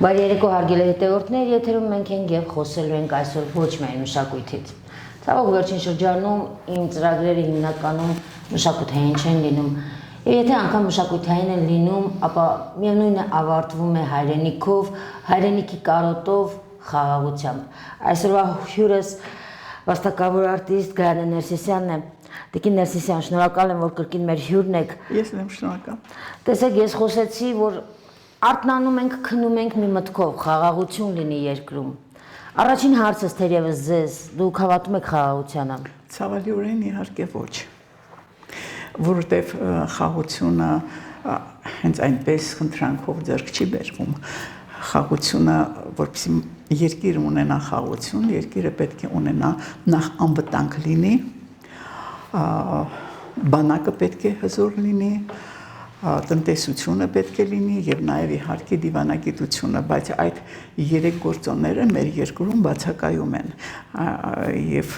Բարի երեկո հարգելի հետևորդներ, եթերում մենք ենք եւ խոսելու ենք այսօր ոչ միայն մշակույթից։ Ցավոք վերջին շրջանում իմ ծրագրերը հիմնականում մշակութային չեն լինում։ Եվ եթե անգամ մշակութային են լինում, ապա միևնույնն է ավարտվում է հայրենիքով, հայրենիքի կարոտով, խաղաղությամբ։ Այսօրվա հյուրս վաստակավոր արտիստ Գայանե Ներսիսյանն է։ Տիկին Ներսիսյան, շնորհակալ եմ, որ կրկին մեր հյուրն եք։ Ես եմ շնորհակալ։ Տեսեք, ես խոսեցի, որ արթնանում ենք, քնում ենք մի մտքով, խաղաղություն լինի երկրում։ Առաջին հարցս թերևս ձեզ, դուք հավատում եք խաղաղությանը։ Ցավալիորեն իհարկե ոչ։ Որովհետև խաղաղությունը հենց այնպես խնդրանքով ձեռք չի բերվում։ Խաղաղությունը, որպեսզի երկիրը ունենա խաղաղություն, երկիրը պետք է ունենա նախ անվտանգ լինի, բանակը պետք է հզոր լինի, տնտեսությունը պետք է լինի եւ նաեւ իհարկե դիվանագիտությունը, բայց այդ երեք գործոնները մեր երկրում բացակայում են եւ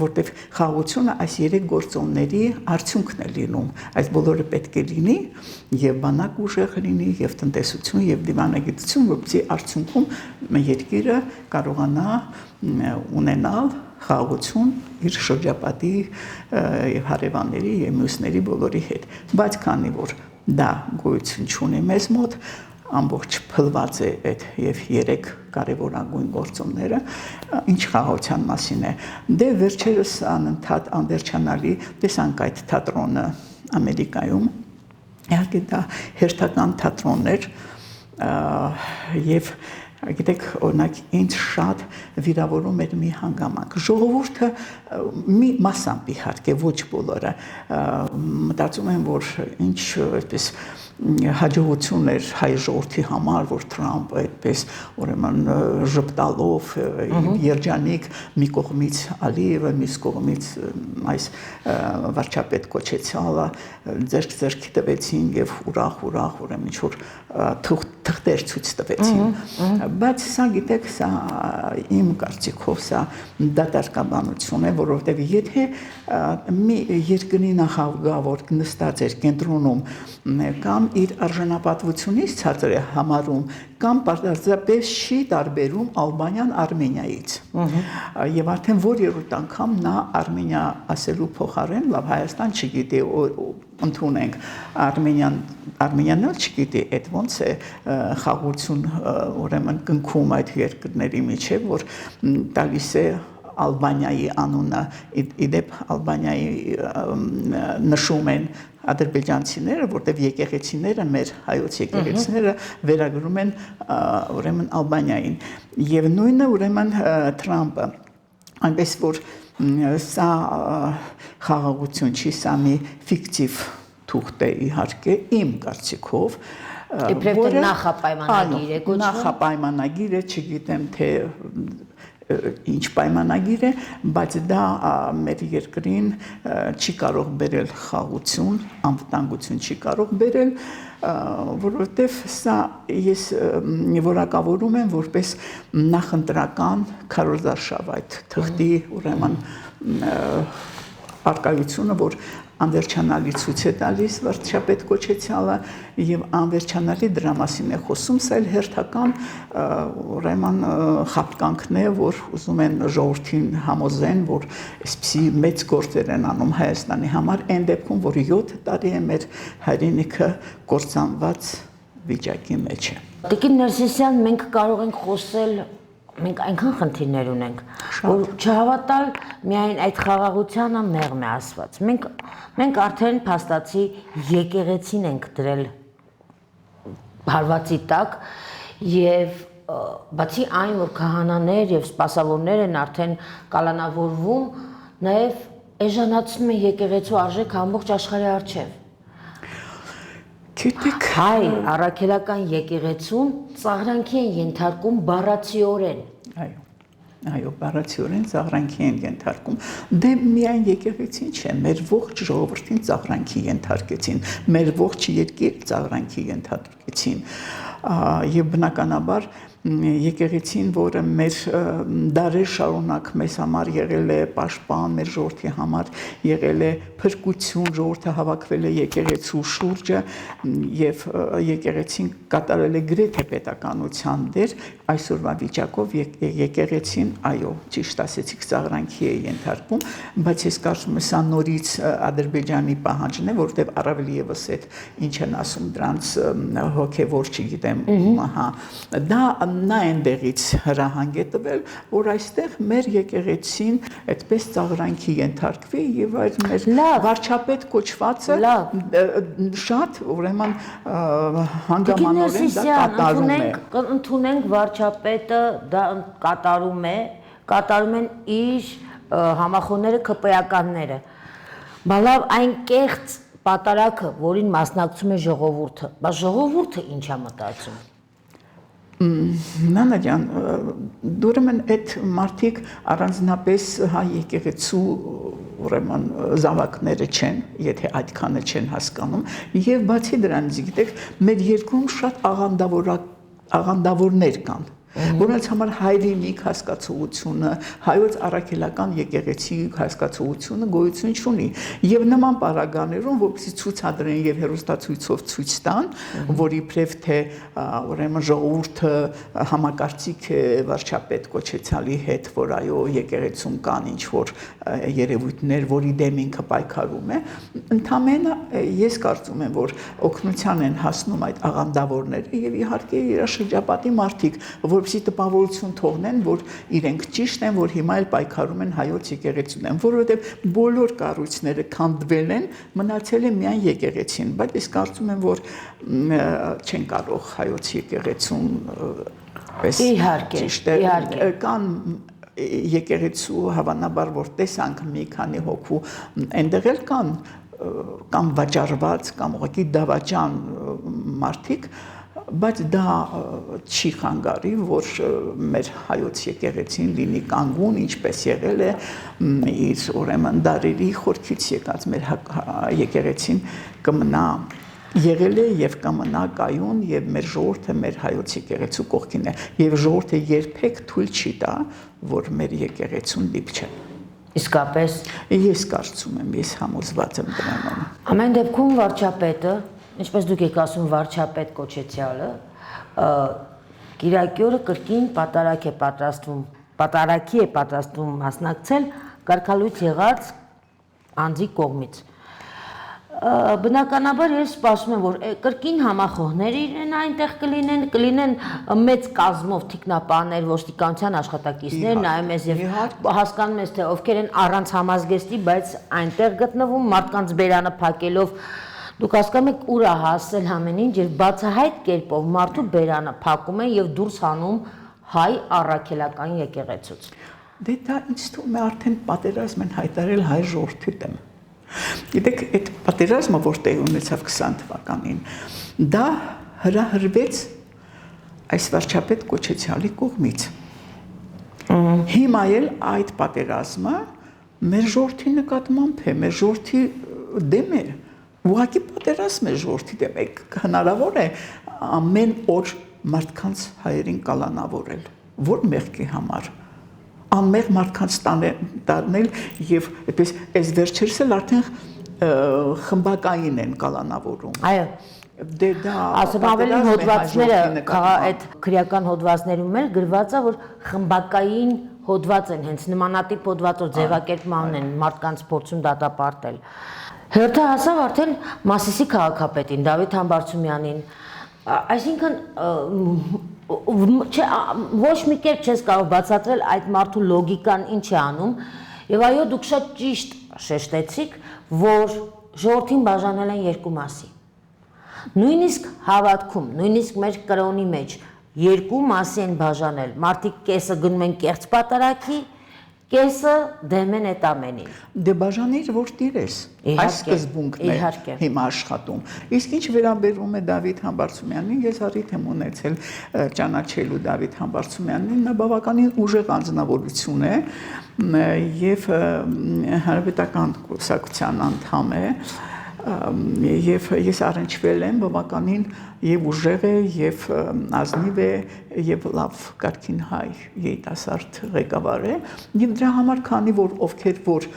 որտեւ խաղաղությունը այս երեք գործոնների արդյունքն է լինում, այս բոլորը պետք է լինի եւ բանակ ուժեղ լինի եւ տնտեսություն եւ դիվանագիտություն, որպեսզի արդյունքում երկիրը կարողանա ունենալ խաղաղություն իր շրջապատի եւ հարևանների եւ մյուսների բոլորի հետ, բայց քանի որ դա գոյություն չունի մեզ մոտ, ամբողջ փլված է այդ եւ երեք կարեւորագույն գործոնները, ինչ խաղաղության մասին է։ Դե վերջերս անընդհատ անվերջանալի տեսանք այդ թատրոնը Ամերիկայում, իհարկե դա հերթական թատրոն էր եւ գիտեք, օրինակ ինձ շատ վիրավորում էր մի հանգամանք։ Ժողովուրդը մի մասամբ իհարկե ոչ բոլորը մտածում են, որ ինչ այդպես հաջողություն էր հայ ժողովրդի համար, որ Թրամփը այդպես ուրեմն ժպտալով երջանիկ մի կողմից Ալիևը, մյուս կողմից այս վարչապետ կոչեցյալը ձեռք տվեցին եւ ուրախ ուրեմն ինչ որ թղթեր ցույց տվեցին։ Բայց սա գիտեք, սա իմ կարծիքով սա դատարկաբանություն է, որովհետև եթե մի երկրի նախագահ, որ նստած էր կենտրոնում կամ իր արժանապատվությունից ցածր է համարում, կամ պարզապես չի տարբերում Ալբանիան Արմենիայից։ Եվ արդեն որերորդ անգամ նա Արմենիա ասելու փոխարեն լավ Հայաստան չգիտի ընդունենք Արմենիան էլ չգիտի այդ ոնց է խաղաղություն ուրեմն կնքում այդ երկրների միջև, որ տալիս է Ալբանիայի անունը, իդեպ Ալբանիայի նշում են ադրբեջանցիները, որտեղ եկեղեցիները, մեր հայոց եկեղեցիները վերագրում են ուրեմն Ալբանիային։ Եվ նույնը ուրեմն Թրամփը, այնպես որ սա խաղաղություն չի, սա մի ֆիկտիվ թուղթ է իհարկե իմ կարծիքով, որը նախապայմանագիր է կոչվում։ Նախապայմանագիր է, չգիտեմ թե ինչ պայմանագիր է, բայց դա մեր երկրին չի կարող բերել խաղաղություն, անվտանգություն չի կարող բերել, որովհետև սա ես որակավորում եմ որպես նախընտրական քարոզարշավ այդ թղթի ուրեմն արկայությունը, որ անվերջանալի ցույց է տալիս վարչապետ կոչեցյալը եւ անվերջանալի դրա մասին է խոսում, սա էլ հերթական ուրեմն խապկանքն է, որ ուզում են ժողովրդին համոզեն, որ այսպիսի մեծ գործեր են անում Հայաստանի համար, այն դեպքում, որ 7 տարի է մեր հայրենիքը կործանված վիճակի մեջ է։ Տիկին Ներսիսյան, մենք կարող ենք խոսել, մենք այնքան խնդիրներ ունենք, որ չհավատալ միայն այդ խաղաղությանը մեղմ է ասված։ Մենք արդեն փաստացի եկեղեցին ենք դրել հարվածի տակ եւ բացի այն, որ քահանաներ եւ սպասավորներ են արդեն կալանավորվում, նաեւ էժանացնում են եկեղեցու արժեքը ամբողջ աշխարհի առջեւ։ Գիտեք, հայ առաքելական եկեղեցուն ծաղրանքի են ենթարկում բառացիորեն։ Այո, բառացիորեն ծաղրանքի են ենթարկում։ Դե միայն եկեղեցին չէ, մեր ողջ ժողովրդին ծաղրանքի ենթարկեցին, մեր ողջ երկիր ծաղրանքի ենթարկեցին։ Եվ բնականաբար եկեղեցին, որը մեր դարեր շարունակ մեզ համար եղել է պաշտպան, մեր ժողովրդի համար եղել է փրկություն, ժողովուրդը հավաքվել է եկեղեցու շուրջը եւ եկեղեցին կատարել է գրեթե պետականության դեր, այսօրվա վիճակով եկեղեցին, այո, ճիշտ ասեցիք, ծաղրանքի է ենթարկվում, բայց ես կարծում եմ սա նորից Ադրբեջանի պահանջն է, որովհետեւ առավել եւս այդ ինչ են ասում դրանց հոգեվոր, չգիտեմ, հա, դա նա այնտեղից հրահանգ է տվել, որ այստեղ մեր եկեղեցին այդպես ծաղրանքի ենթարկվի եւ այդ մեր վարչապետ կոչվածը շատ ուրեմն հանգամանորեն դա կատարում է։ Ընդունենք վարչապետը դա կատարում են իր համախոհները ԿՊ-ականները։ Բալավ այն կեղծ պատարակը, որին մասնակցում է ժողովուրդը, բայց ժողովուրդը ինչ է մտածում։ Նանա ջան, ուրեմն այդ մարդիկ առանձնապես հայ եկեղեցու ուրեմն զավակները չեն, եթե այդքանը չեն հասկանում, եւ բացի դրանից, գիտեք, մեր երկրում շատ աղանդավորներ կան, որոնց համար հայրենիք հասկացողությունը, հայոց առաքելական եկեղեցի հասկացողությունը գոյություն չունի եւ նման պարագաներում, որպեսզի ցուցադրեն եւ հերոստացույցով ցույց տան, որ իբրև թե ուրեմն ժողովուրդը համակարծիք է վարչապետ կոչեցյալի հետ, որ այո եկեղեցում կան ինչ որ երևույթներ, որի դեմ ինքը պայքարում է, ընդամենը ես կարծում եմ, որ օգնության են հասնում այդ աղանդավորները եւ իհարկե իր շրջապատի մարդիկ, որպեսզի տպավորություն թողնեն, որ իրենք ճիշտ են, որ հիմա էլ պայքարում են հայոց եկեղեցուն են, որովհետև բոլոր կառույցները քանդվել են, մնացել է միայն եկեղեցին, բայց ես կարծում եմ, որ չեն կարող հայոց եկեղեցուն իհարկե կան եկեղեցու հավանաբար որ տեսանք մի քանի հոգու այնտեղ էլ կան կամ վաճառված կամ ուղղակի դավաճան մարդիկ, բայց դա չի խանգարի, որ մեր հայոց եկեղեցին լինի կանգուն, ինչպես եղել է իր ուրեմն դարերի խորքից եկած մեր եկեղեցին կմնա եղել է եւ կմնա կայուն եւ մեր ժողովուրդը մեր հայոց եկեղեցու կողքին է եւ ժողովուրդը երբեք թույլ չի տա որ մեր եկեղեցուն դիպչեն։ Իսկապես ես կարծում եմ, ես համոզված եմ դրանով։ Ամեն դեպքում վարչապետը, ինչպես դուք եք ասում վարչապետ կոչեցյալը, Կիրակի օրը կրկին պատարակի է պատրաստվում մասնակցել կարգալույց եղած անձի կողմից։ Բնականաբար ես սպասում եմ, որ կրկին համախոհներ իրեն այնտեղ կլինեն մեծ կազմով թիկնապահներ, ոստիկանության աշխատակիցներ, նայում ես եւ հասկանում ես թե ովքեր են առանց համազգեստի, բայց այնտեղ գտնվում մարդկանց բերանը փակելով, դուք հասկանում եք ուր է հասել ամեն ինչ եւ բացահայտ կերպով մարդու բերանը փակում են եւ դուրս հանում հայ առաքելական եկեղեցուց։ Դե դա ինձ թվում է արդեն պատերազմ են հայտարարել հայ ժողովրդի դեմ։ Գիտեք, այդ պատերազմը, որ տեղի ունեցավ 20 թվականին, դա հրահրվեց այս վարչապետ կոչեցյալի կողմից։ Հիմա էլ այդ պատերազմը մեր ժողովրդի նկատմամբ է, մեր ժողովրդի դեմ է։ Ուղղակի պատերազմ է ժողովրդի դեմ։ Հնարավոր է ամեն օր մարդկանց հայերին կալանավորել, որ մեղքի համար։ Անմեղ մարդկանց տանել եւ այդպես այս վերջերս էլ արդեն խմբակային են կալանավորում։ Այո։ Դե դա ասում ավելի հոդվածները այդ քրեական հոդվածներում էլ գրված է որ խմբակային հոդված են հենց նմանատիպ հոդվածով ձևակերպման են մարդկանց փորձում դատապարտել։ Հերթը հասավ արդեն Մասիսի քաղաքապետին Դավիթ Համբարձումյանին, այսինքն ոչ մի կերպ չես կարող բացատրել այդ մարդու լոգիկան ինչ է անում եւ այո դուք շատ ճիշտ շեշտեցիք որ ժողովրդին բաժանել են երկու մասի նույնիսկ հավատքում նույնիսկ մեր կրոնի մեջ երկու մասի են բաժանել մարդիկ կեսը գնում են կեղծ պատարակի կեսը դեմ են այդ ամենին դե բաժանիր որ տիրես այս սկզբունքն է հիմա աշխատում իսկ ինչ վերաբերում է Դավիթ Համբարձումյանին ես առիթ եմ ունեցել ճանաչելու Դավիթ Համբարձումյանին նա բավականին ուժեղ անձնավորություն է եւ հանրապետական կուսակցության անդամ է եւ ես առնչվել եմ բավականին եւ ուժեղ է եւ ազնիվ է եւ լավ կարգին հայ երիտասարդ ղեկավար է եւ դրա համար քանի որ ովքեր որ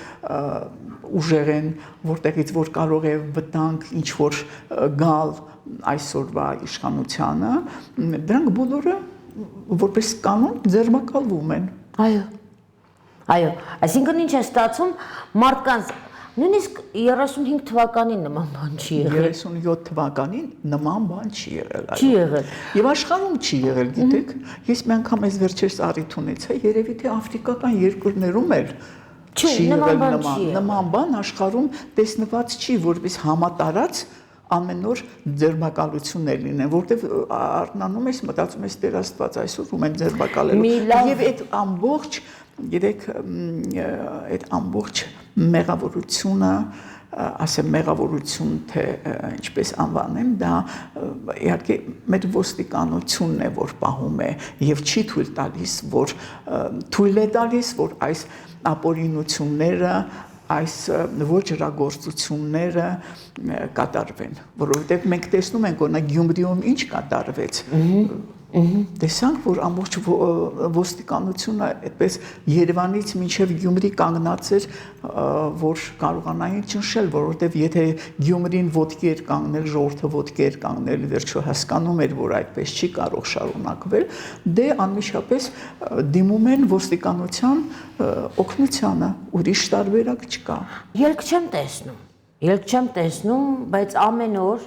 ուժեղ են որտեղից որ կարող է վտանգ ինչ որ գալ այսօրվա իշխանությանը դրանք բոլորը որպես կանոն ձեռնարկալվում են Այո, այսինքն ինչ է ստացվում մարդկանց նույնիսկ 35 թվականին նման բան չի եղել 37 թվականին նման բան չի եղել Չի եղել Եվ աշխարհում չի եղել գիտեք ես մի անգամ այս վերջերս առիթ ունեցա երևի թե աֆրիկական երկրներում էլ Չի նման բան աշխարհում տեսնված չի որպես համատարած ամեն օր ձերբակալություններ լինեն, որտեվ արթնանում ես, մտածում ես Տեր Աստված այսօր ում են ձերբակալելու եւ այդ ամբողջ գիտեք այդ ամբողջ մեղավորությունը ասեմ մեղավորություն թե ինչպես անվանեմ դա իհարկե մեր ոստիկանությունն է որ պահում է եւ չի թույլ տալիս որ թույլ է տալիս որ այս ապօրինությունները այս ոչրագործությունները կատարվեն, որովհետև մենք տեսնում ենք օրինակ Գյումրիում ինչ կատարվեց։ Տեսանք, որ ամբողջ ոստիկանությունը այդպես Երևանից մինչև Գյումրի կանգնած էր, որ կարողանային ճնշել, որովհետև եթե Գյումրին ոտքի էր կանգնել, ժողովուրդը ոտքի էր կանգնել, վերջո հասկանում էր, որ այդպես չի կարող շարունակվել, դե անմիջապես դիմում են ոստիկանության օգնությանը, ուրիշ տարբերակ չկա։ Ելք չեմ տեսնում, բայց ամեն օր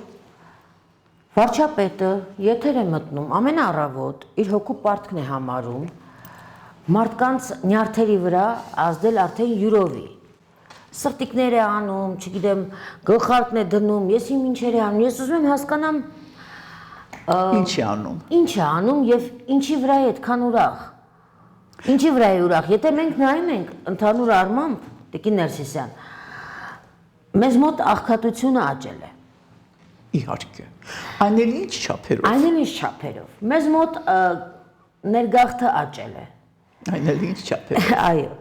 Վարչապետը եթեր է մտնում ամեն առավոտ իր հոգու պարտքն է համարում մարդկանց նյարդերի վրա ազդել արդեն յուրովի սրտիկներ է անում, չգիտեմ, գլխարկն է դնում, ես իմ ինչեր է անում, ես ուզում եմ հասկանամ ինչ է անում եւ ինչի վրա է այդքան ուրախ Ինչի վրա է ուրախ, եթե մենք նայում ենք ընդհանուր առմամբ, Տիկին Ներսիսյան, մեզ մոտ աղքատությունը աճել է Իհարկե, այն էլ ինչ չափերով։ Այն էլ ինչ չափերով։ Մեզ մոտ ներգաղթը աճել է։ Այն էլ ինչ չափերով։ Այո։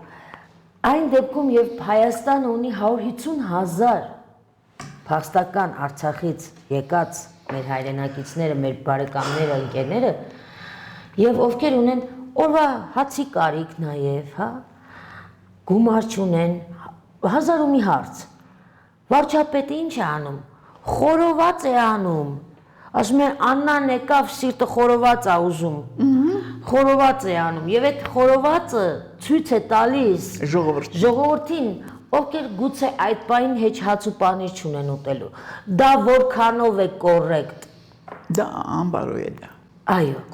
Այն դեպքում եւ Հայաստանը ունի 150,000 փախստական Արցախից եկած մեր հայրենակիցները, մեր բարեկամները, ընկերները եւ ովքեր ունեն օրվա հացի կարիք նաեւ, հա, գումար չունեն, հազար ու մի հարց։ Վարչապետը ինչ է անում։ Խորոված է անում, ասում են Աննան եկավ սիրտը խորոված է ուզում, խորոված է անում և այդ խորովածը ցույց է տալիս ժողովրդին, ովքեր գուցե այդ պահին հեչ հաց ու պանիր չունեն ուտելու, դա որքանով է կորեկտ։ Դա անբարո է դա,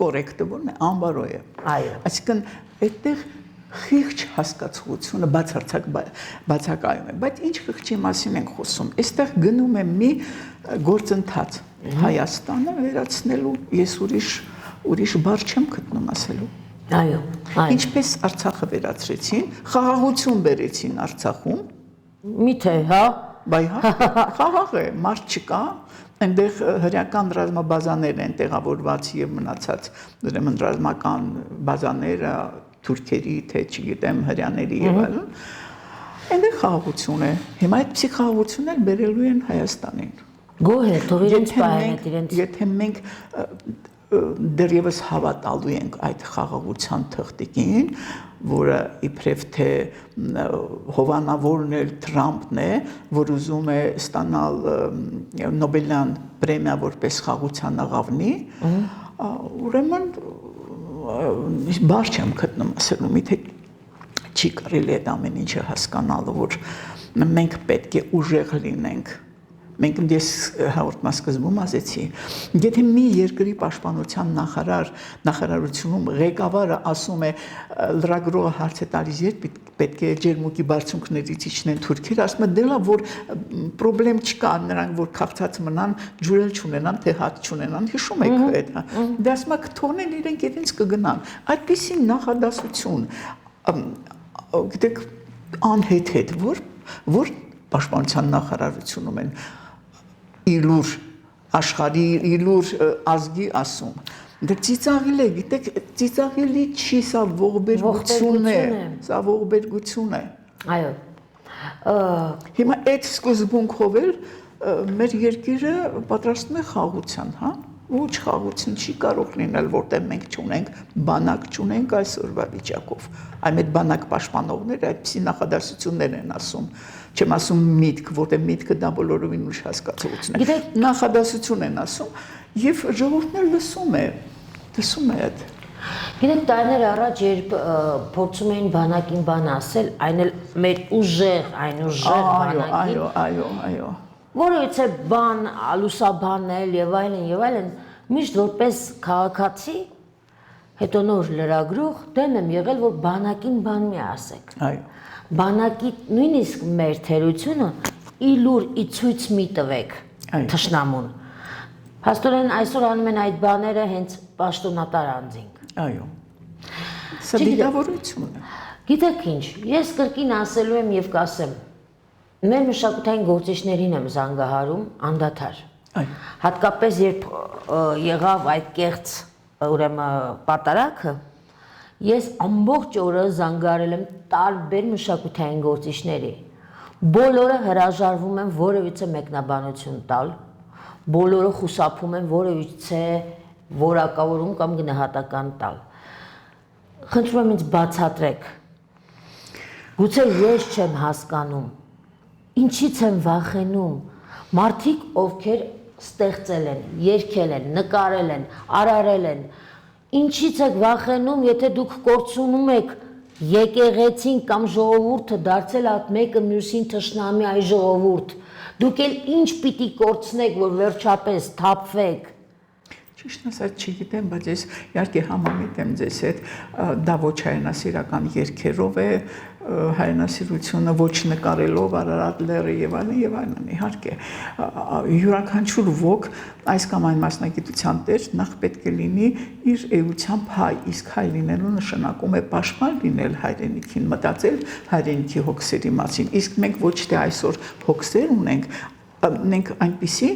կորեկտը որն է, անբարո է, այսինքն այդտեղ խիղճ հասկացողությունը բացակայում է, բայց ինչ խիղճի մասին ենք խոսում, այստեղ գնում է մի գործընթաց Հայաստանը վերացնելու, ես ուրիշ բառ չեմ գտնում ասելու։ Այո։ Ինչպես Արցախը վերացրեցին, խաղաղություն բերեցին Արցախում։ Միթե, հա։ Բայ հա, խաղաղ է, մարդ չկա, այնտեղ հրեական ռազմաբազաներ են տեղավորված եւ մնացած ուրեմն ռազմական բազաները թուրքերի, թե չգիտեմ, հրյաների եւ այլն։ Այնտեղ խաղաղություն է։ Հիմա այդ փսիխաղաղությունն էլ բերելու են Հայաստանին։ Գոհ է, թող իրենց պահեն իրենց։ Եթե մենք դեռևս հավատալու ենք այդ խաղաղության թղթիկին, որը իբրև թե հովանավորն էլ Թրամփն է, որ ուզում է ստանալ Նոբելյան պրեմիա որպես խաղաղության աղավնի, ուրեմն բար չեմ գտնում ասելու, միթե չի կարելի այդ ամեն ինչը հասկանալը, որ մենք պետք է ուժեղ լինենք։ Մենք ես հաղորդմասկզբում ասեցի, եթե մի երկրի պաշտպանության նախարարությունում ղեկավարը ասում է լրագրողը հարց է տալիս, երբ պետք է ջերմուկի բարձունքներից իջնեն թուրքերը, ասում է դե լավ, որ պրոբլեմ չկա, նրանք որ քաղցած մնան, ջուրել չունենան, թե հաց չունենան, հիշում եք այդ, դե ասում է կթողնեն իրենք իրենց կգնան։ Այդպիսի նախադասություն, գիտեք, անհետ, որ պաշտպանության նախարարությունում են իլուր աշխարհի իլուր ազգի ասում դա ծիծաղել է գիտեք ծիծաղելի չի սա ողբերգություն է սա ողբերգություն է այո հիմա այդ սկզբունքով էլ մեր երկիրը պատրաստվում է խաղաղության, հա? Ոչ խաղաղություն չի կարող լինել, որտեղ մենք չունենք բանակ, չունենք այսօրվա վիճակով։ Այլ այդ բանակ պաշտպանողները այդպիսի նախադասություններ են ասում։ Չեմ ասում միտք, որտեղ միտքը դա բոլորովին ուրիշ հասկացություն է։ Նախադասություն են ասում եւ ժողովուրդն էլ լսում է այդ։ Գիտեք, տարիներ առաջ երբ փորձում էին բանակին բան ասել, այն էլ մեր ուժեղ բանակին։ Այո։ Որովհետեւ բան, լուսաբանել եւ այլն, միշտ որպես քաղաքացի, հետո նոր լրագրող դեմ եմ եղել, որ բանակին բան մի ասեք։ Այո։ Բանակի նույնիսկ մեր թերությունը իլուր ի ցույց մի տվեք թշնամուն։ Փաստորեն այսօր անում են այդ բաները հենց պաշտոնատար անձինք։ Այո։ Սա դիտավորություն է։ Գիտեք ինչ, ես կրկին ասելու եմ եւ կասեմ։ Մեր մշակութային գործիչներին եմ զանգահարում անդադար։ Այո։ Հատկապես երբ եղավ այդ կեղծ ուրեմն պատարակը, ես ամբողջ օրը զանգահարել եմ տարբեր մշակութային գործիչների։ Բոլորը հրաժարվում են որևիցե մեկնաբանություն տալ, բոլորը խուսափում են որևիցե որակավորում կամ գնահատական տալ։ Խնդրում եմ ինձ բացատրեք։ Գուցե ես չեմ հասկանում, ինչից եմ վախենում։ Մարդիկ, ովքեր ստեղծել են, երգել են, նկարել են, արարել են, ինչից եք վախենում, եթե դուք կորցնում եք եկեղեցին կամ ժողովուրդը դարձել այդ մեկը մյուսին թշնամի այ ժողովուրդ։ Դուք էլ ինչ պիտի կորցնեք, որ վերջապես թափվեք։ Ճիշտ ասած չգիտեմ, բայց ես իհարկե համամիտ եմ ձեզ հետ, դա ոչ հայրենասիրական երգերով է, հայրենասիրությունը ոչ նկարելով Արարատ լեռը եւ այլն, իհարկե յուրաքանչյուր ոք այս կամ այն մասնագիտության տեր նախ պետք է լինի իր էությամբ հայ, իսկ հայ լինելու նշանակում է պաշտպան լինել հայրենիքին, մտածել հայրենիքի հոգսերի մասին, իսկ մենք ոչ թե այսօր հոգսեր ունենք այնպիսի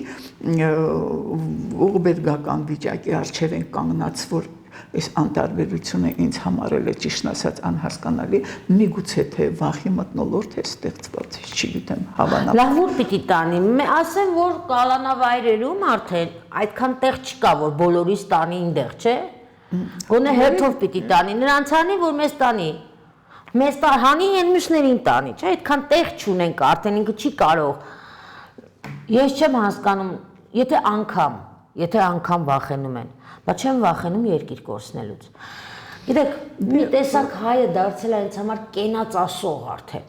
ողբերգական վիճակի առջև են կանգնած, որ այս անտարբերությունը ինձ համարել է ճիշտ ասած անհասկանալի, միգուցե թե վախի մթնոլորտ է ստեղծված, չգիտեմ, հավանաբար։ Լավ, որ պիտի տանի, ասեմ, որ կալանավայրերում արդեն այդքան տեղ չկա, որ բոլորիս տանի ինտեղ, չէ։ Գոնե հերթով պիտի տանի, նրանց հանի, որ մեզ տանի։ Մեզ հանի են մյուսներին տանի, չէ, այդքան տեղ չունենք, արդեն ինքը չի կարող։ Ես չեմ հասկանում, եթե անգամ վախենում են, բայց չեմ վախենում երկիր կորցնելուց։ Գիտեք, մի տեսակ հայը դարձել է ինձ համար կենացասող արդեն։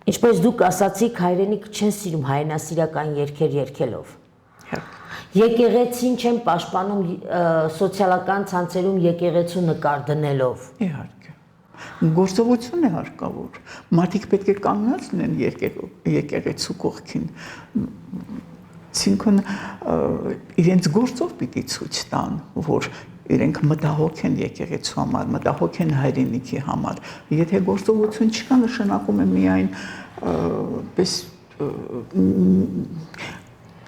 Ինչպես դուք ասացիք, հայրենիք չեն սիրում հայրենասիրական երգեր երգելով։ Եկեղեցին չեն պաշտպանում սոցիալական ցանցերում եկեղեցու նկար դնելով։ Իհարկե։ Գործողություն է հարկավոր։ Մարդիկ պետք է կանգնած լինեն եկեղեցու կողքին։ Այսինքն իրենց գործով պիտի ցույց տան, որ իրենք մտահոգ են եկեղեցու համար, մտահոգ են հայրենիքի համար։ Եթե գործողություն չկա, նշանակում է միայն պես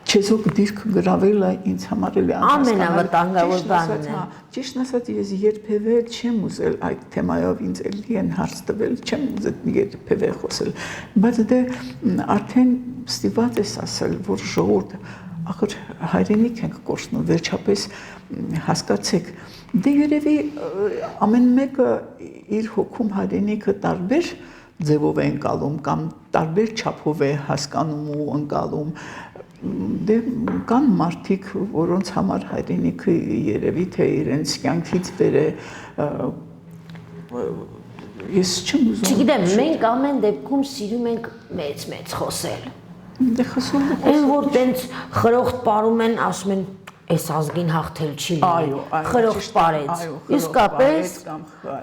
չեզոք դիրք գրավելը ինձ համար էլ է ամենավտանգավոր բանն է։ Ճիշտ ասած, ես երբևէ չեմ ուզել այդ թեմայով ինձ էլի են հարց տվել, չեմ ուզել երբևէ խոսել, բայց դե արդեն ստիպված ես ասել, որ ժողովուրդը ախր հայրենիք ենք կորցնում, վերջապես հասկացեք, դե երևի ամեն մեկը իր հոգում հայրենիքը տարբեր ձևով է ընկալում կամ տարբեր չափով է հասկանում ու ընկալում։ Դե կան մարդիկ, որոնց համար հայրենիքը երևի թե իրենց կյանքից վեր է, ես չեմ ուզում։ Չգիտեմ, մենք ամեն դեպքում սիրում ենք մեծ խոսել։ Դե խոսում եք։ Այն որ տենց խրոխտ պարում են, ասում են, այս ազգին հաղթել չի լինի։ Խրոխտ պարեց։ Իսկապես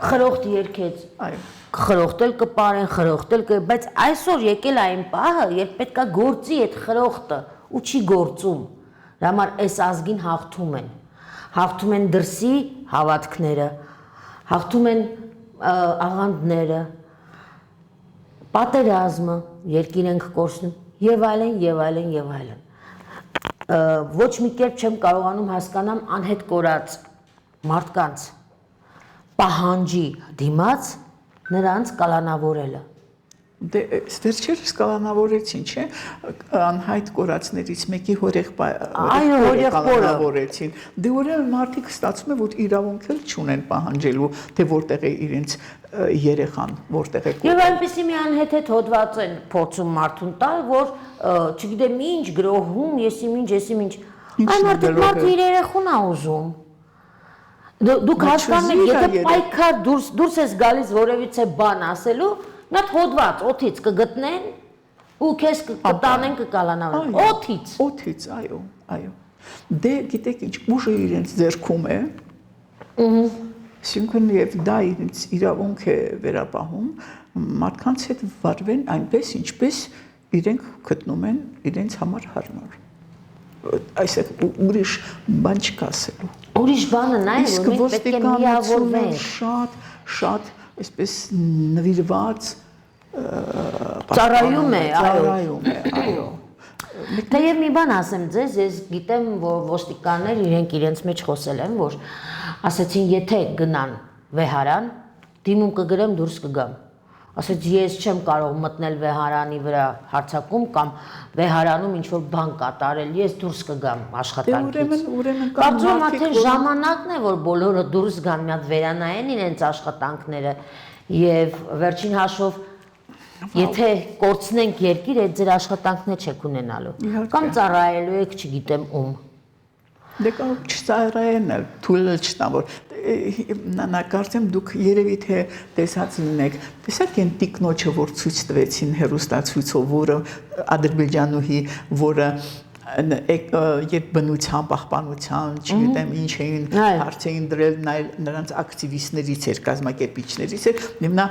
խրոխտ երգեց։ Խրոխտել կպարեն, բայց այսօր եկել այն պահը, երբ պետքա գործի այդ խրոխտը ու չի գործում։ Դրա համար այս ազգին հաղթում են դրսի հավատքները, հաղթում են աղանդները, պատերազմը, երկիր ենք կորցնում եւ այլն։ Ոչ մի կերպ չեմ կարողանում հասկանամ անհետ կորած մարդկանց պահանջի դիմաց նրանց կալանավորելը։ Դե վերջերս կալանավորեցին, չէ՞, անհայտ կորածներից մեկի կալանավորեցին։ Դե ուրեմն մարդիկ ստացվում է, որ իրավունք էլ չունեն պահանջելու, թե որտեղ է իրենց երեխան, որտեղ է կորած։ Եվ այնպեսի մի անհեթեթ հոդված են փորձում մարդուն տալ, որ չգիտեմ ինչ գրոհում, եսիմինչ։ Այն մարդը իր երեխուն է ուզում։ Դուք հասկանում եք, եթե պայքար դուրս ես գալիս որևիցե բան ասելու, մի հատ հոդված օթից կգտնեն ու քեզ կտանեն կկալանավորեն։ Օթից, այո։ Դե գիտեք ինչ, ուժը իրենց ձեռքում է։ Այսինքն եւ դա իրենց իրավունք է վերապահում, մարդկանց հետ վարվեն այնպես, ինչպես իրենք գտնում են իրենց համար հարմար։ Այսեք ուրիշ բան չկա ասելու։ Ուրիշ բանը նա է, որ մենք պետք է միավորվենք։ Շատ այսպես նվիրված ծառայում է, այո։ Թեև մի բան ասեմ ձեզ, ես գիտեմ, որ ոստիկաններ իրենց մեջ խոսել են, որ ասեցին, եթե գնան վեհարան, դիմում կգրեմ, դուրս կգամ։ Ասեց ես չեմ կարող մտնել վեհարանի վրա հարցակում կամ վեհարանում ինչ-որ բան կատարել, ես դուրս կգամ աշխատանքից։ Ուրեմն կարծում եմ, թե ժամանակն է, որ բոլորը դուրս գան, մի հատ վերանայեն իրենց աշխատանքները եւ վերջին հաշվով եթե կորցնենք երկիր, այդ ձեր աշխատանքն չեք ունենալու։ Կամ ծառայելու եք, չգիտեմ ում։ Դե կարող չծառայեն, թույլ չտան, որ նա կարծեմ դուք երևի թե տեսած լինեք, տեսակ են տիկնոջը, որ ցույց տվեցին հերոստացույցով, որը ադրբեջանուհի, որը երբ բնության, պահպանության, չգիտեմ ինչ էին հարց էին դրել նրանց ակտիվիստներից էր, կազմակերպիչներից էր, եւ նա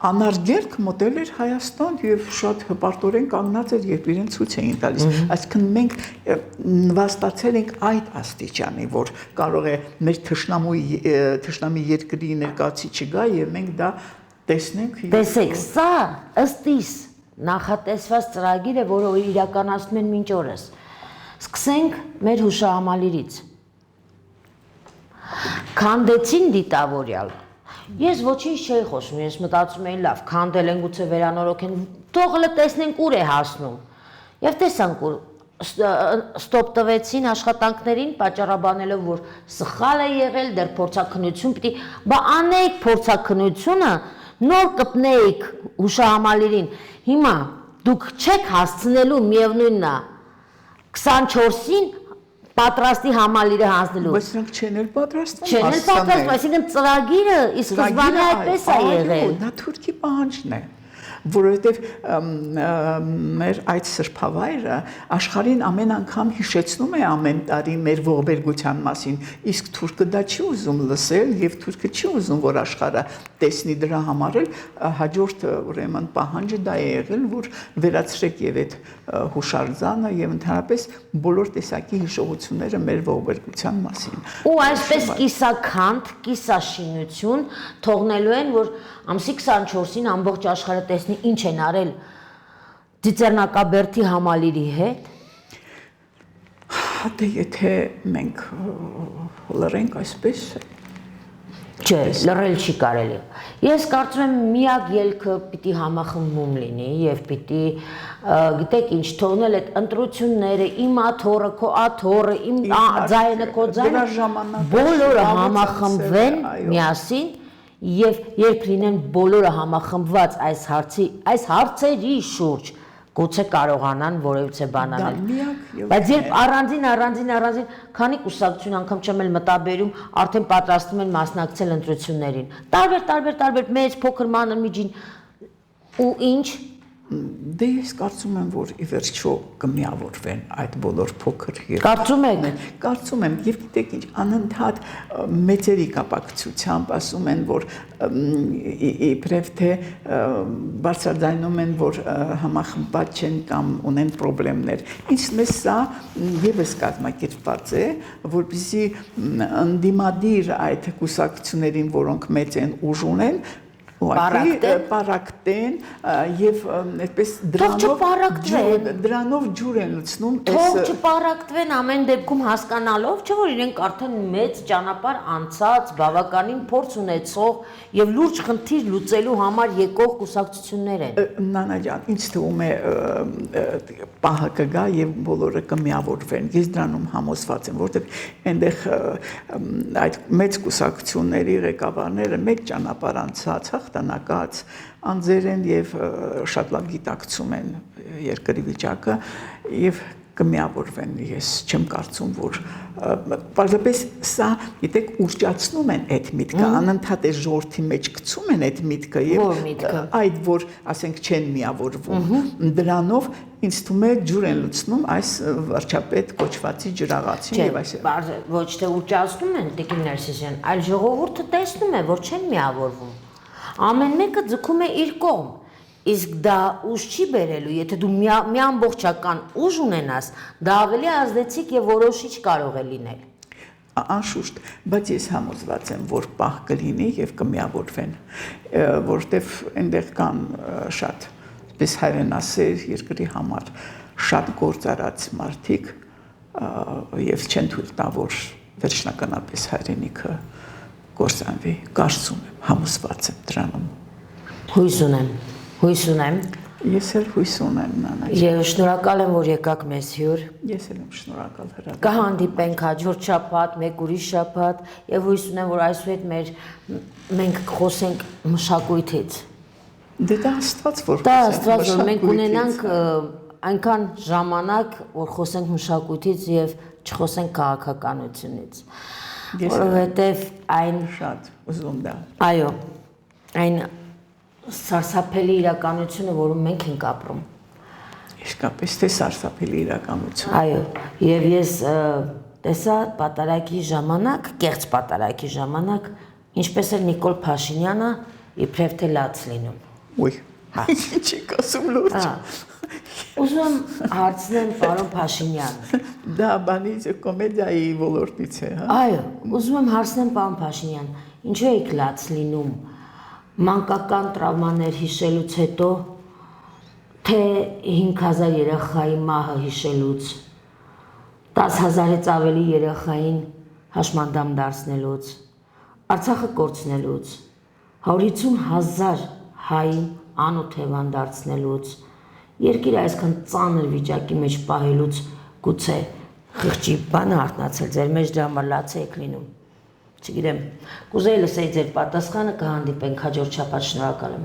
անարգերք մոտել էր Հայաստան եւ շատ հպարտորեն կանգնած էր, երբ իրեն ցույց էին տալիս։ Այսինքն մենք նվաստացել ենք այդ աստիճանի, որ կարող է մեր թշնամի երկրի ներկայացի չգա եւ մենք դա տեսնենք։ Տեսեք, սա ըստ իս նախատեսված ծրագիր է, որը իրականացնում են մինչ օրս։ Սկսենք մեր հուշահամալիրից։ Քանդեցին դիտավորյալ։ Ես ոչինչ չէի խոսում, ես մտածում էի լավ, քանդել են գուցե վերանորոգեն, թողը տեսնենք ուր է հասնում։ Եվ տեսանք ուր ստոպ տվեցին աշխատանքներին, պատճառաբանելով, որ սխալ է եղել, դեռ փորձաքննություն պիտի, բա անեիք փորձաքննությունը, նոր կպնեիք հուշահամալիրին։ Հիմա դուք չեք հասցնելու միևնույնն է 24-ին պատրաստի համալիրը հանձնելու։ Բայց նրանք չեն էլ պատրաստվում։ Չեն էլ պատրաստվում, այսինքն ծրագիրը ի սկզբանե այդպես է եղել։ Դա թուրքի պահանջն է, որովհետև մեր այդ սրբավայրը աշխարհին ամեն անգամ հիշեցնում է ամեն տարի մեր ողբերգության մասին, իսկ թուրքը դա չի ուզում լսել եւ թուրքը չի ուզում, որ աշխարհը տեսնի դրա համար էլ հաջորդ ուրեմն պահանջը դա է եղել, որ վերացրեք եւ այդ հուշարձանը եւ ընդհանրապես բոլոր տեսակի հիշողությունները մեր ողբերգության մասին։ Ու այսպես կիսաքանդ, կիսաշինություն թողնելու են, որ ամսի 24-ին ամբողջ աշխարհը տեսնի ինչ են արել Ծիծեռնակաբերդի համալիրի հետ։ Դե եթե մենք լռենք այսպես Չէ, լռել չի կարելի։ Ես կարծում եմ միակ ելքը պիտի համախմբում լինի եւ պիտի գիտեք ինչ թողնել այդ ընտրությունները, իմ աթոռը, քո աթոռը, իմ ձայնը, քո ձայնը, բոլորը համախմբվեն միասին եւ երբ լինեն բոլորը համախմբված այս հարցերի շուրջ գուցե կարողանան որևիցե բան անել։ Բայց երբ առանձին քանի կուսակցություն անգամ չեմ էլ մտաբերում, արդեն պատրաստվում են մասնակցել ընտրություններին։ Տարբեր մեծ, փոքր, մանր, միջին ու ինչ Դե ես կարծում եմ, որ ի վերջո կմիավորվեն այդ բոլոր փոքր եւ Կարծում եք։ Կարծում եմ, եւ գիտեք ինչ, անընդհատ մեծերի կապակցությամբ ասում են, որ իբրև թե բարձրաձայնում են, որ համախմբված չեն կամ ունեն խնդիրներ։ Ինչ մեզ սա եւս կազմակերպված է, որպեսզի ընդդիմադիր այդ կուսակցություններին, որոնք մեծ են ուժ ունեն, պարակտեն եւ այդպես դրանով ջուր են լցնում Թող չպարակտվեն ամեն դեպքում հասկանալով, չէ՞ որ իրենք արդեն մեծ ճանապարհ անցած, բավականին փորձ ունեցող եւ լուրջ խնդիր լուծելու համար եկող կուսակցություններ են։ Նանա ջան, ինձ թվում է պահը կգա եւ բոլորը կմիավորվեն։ Ես դրանում համոզված եմ, որովհետեւ այնտեղ այդ մեծ կուսակցությունների ղեկավարները մեծ ճանապարհ անցած, հաղթանակած, անձեր են եւ շատ լավ գիտակցում են երկրի վիճակը եւ կմիավորվեն, ես չեմ կարծում, որ պարզապես սա, գիտեք, ուռճացնում են այդ միտքը, անընդհատ է ժողովրդի մեջ գցում են այդ միտքը եւ այդ որ, ասենք, չեն միավորվում, դրանով ինձ թվում է ջուր են լցնում այս վարչապետ կոչվածի ջրաղացին եւ այս ոչ թե ուռճացնում են Տիկին Ներսիսյան, այլ ժողովուրդը տեսնում է, որ չեն միավորվում։ Ամեն մեկը ձգում է իր կողմ։ Իսկ դա ուժ չի բերելու, եթե դու մի ամբողջական ուժ ունենաս, դա ավելի ազդեցիկ եւ որոշիչ կարող է լինել։ Անշուշտ, բայց ես համոզված եմ, որ պահ կլինի եւ կմիավորվեն, որովհետեւ այնտեղ կան շատ, այսպես հայրենասեր երկրի համար շատ գործարած մարդիկ եւ չեն թույլ տա, որ վերջնականապես հայրենիքը կորսանվի, կարծում եմ, համոզված եմ դրանում։ Հույս ունեմ։ Ես էլ հույս ունեմ, Նանա։ Եվ շնորհակալ եմ, որ եկաք մեզ հյուր։ Ես էլ եմ շնորհակալ հրավերին։ Կհանդիպենք հաջորդ շաբաթ, մեկ ուրիշ շաբաթ, եւ հույս ունեմ, որ այսուհետ մենք խոսենք մշակույթից։ Դե դա Աստված որ Դա Աստված որ մենք ունենանք այնքան ժամանակ, որ խոսենք մշակույթից եւ չխոսենք քաղաքականությունից։ Որովհետեւ այն շատ ուզում դա։ Այո, այն սարսափելի իրականությունը, որում մենք ենք ապրում։ Իսկապես թե սարսափելի իրականություն։ Այո, եւ ես տեսա պատարագի ժամանակ, կեղծ պատարագի ժամանակ, ինչպես էր Նիկոլ Փաշինյանը իբրև թե լաց լինում։ Ոյ, չի կասում լուրջ։ Ուզում եմ հարցնեմ պարոն Փաշինյան։ Դա բանից կոմեդիայի ոլորտից է, հա։ Այո, ուզում եմ հարցնեմ պարոն Փաշինյան, ինչու եք լաց լինում մանկական տրավմաներ հիշելուց հետո, թե 5000 երեխայի մահը հիշելուց, 10000-ից ավելի երեխային հաշմանդամ դարձնելուց, Արցախը կորցնելուց, 150,000 հային անօթևան դարձնելուց, երկիրը այսքան ծանր վիճակի մեջ պահելուց գուցե խղճի բանը արթնացել, ձեր մեջ դրա համար լաց եք լինում։ Չգիտեմ, կուզեի լսեի ձեր պատասխանը, կհանդիպենք հաջորդ շաբաթ, շնորհակալ եմ։